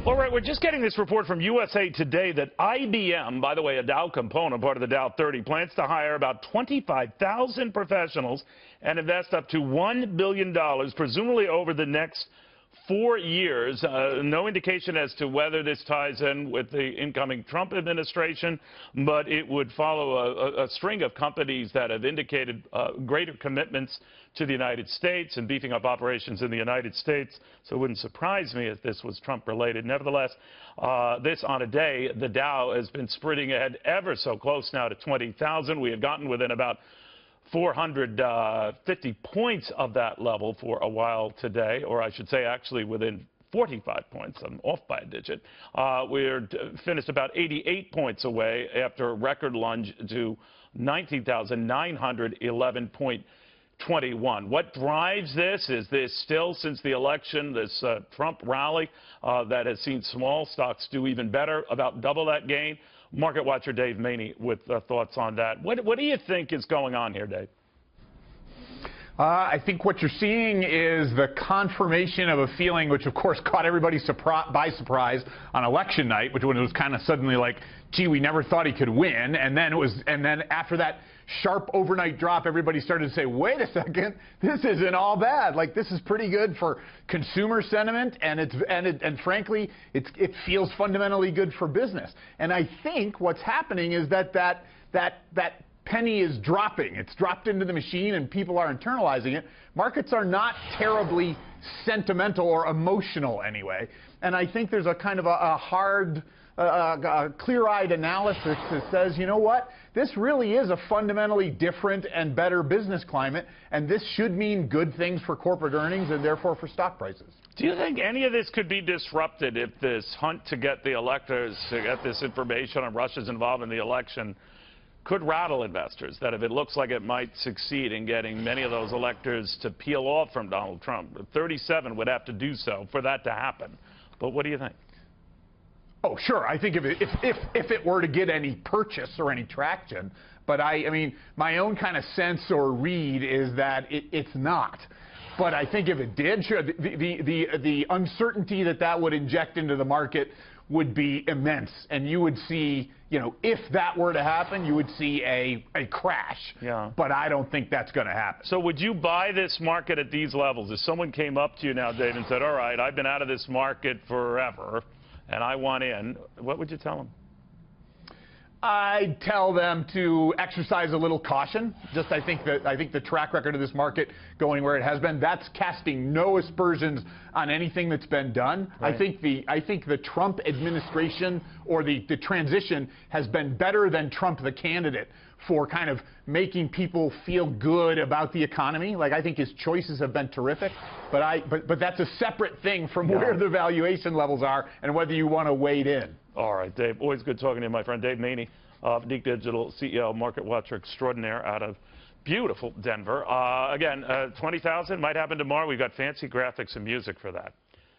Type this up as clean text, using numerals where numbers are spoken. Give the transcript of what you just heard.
All right, we're just getting this report from USA Today that IBM, by the way, a Dow component, part of the Dow 30, plans to hire about 25,000 professionals and invest up to $1 billion, presumably over the next 4 years. No indication as to whether this ties in with the incoming Trump administration, but it would follow a string of companies that have indicated greater commitments to the United States and beefing up operations in the United States. So it wouldn't surprise me if this was Trump-related. Nevertheless, this on a day, the Dow has been sprinting ahead ever so close now to 20,000. We have gotten within about 450 points of that level for a while today, or I should say actually within 45 points. I'm off by a digit. We're finished about 88 points away after a record lunge to 19,911.21. What drives this? Is this still, since the election, this Trump rally that has seen small stocks do even better, about double that gain? Market watcher Dave Maney with thoughts on that. What do you think is going on here, Dave? I think what you're seeing is the confirmation of a feeling which, of course, caught everybody by surprise on election night, which when it was kind of suddenly like, gee, we never thought he could win. And then after that sharp overnight drop, everybody started to say, wait a second, this isn't all bad. Like, this is pretty good for consumer sentiment, and frankly, it feels fundamentally good for business. And I think what's happening is that penny is dropping. It's dropped into the machine, and people are internalizing it. Markets are not terribly sentimental or emotional anyway. And I think there's a kind of a hard, clear-eyed analysis that says, you know what? This really is a fundamentally different and better business climate, and this should mean good things for corporate earnings and therefore for stock prices. Do you think any of this could be disrupted if this hunt to get the electors, to get this information on Russia's involvement in the election, could rattle investors, that if it looks like it might succeed in getting many of those electors to peel off from Donald Trump? 37 would have to do so for that to happen. But what do you think? Oh, sure. I think if it were to get any purchase or any traction, but I mean, my own kind of sense or read is that it's not. But I think if it did, sure, the uncertainty that would inject into the market would be immense, and you would see, you know, if that were to happen, you would see a crash. Yeah. But I don't think that's going to happen. So would you buy this market at these levels? If someone came up to you now, Dave, and said, all right, I've been out of this market forever, and I want in, what would you tell them? I'd tell them to exercise a little caution. Just I think the track record of this market going where it has been, that's casting no aspersions on anything that's been done. Right. I think the Trump administration or the transition has been better than Trump the candidate for kind of making people feel good about the economy. Like, I think his choices have been terrific, but that's a separate thing from where the valuation levels are and whether you want to wade in. All right, Dave. Always good talking to you, my friend. Dave Maney of Deep Digital, CEO, market watcher extraordinaire out of beautiful Denver. Again, 20,000 might happen tomorrow. We've got fancy graphics and music for that.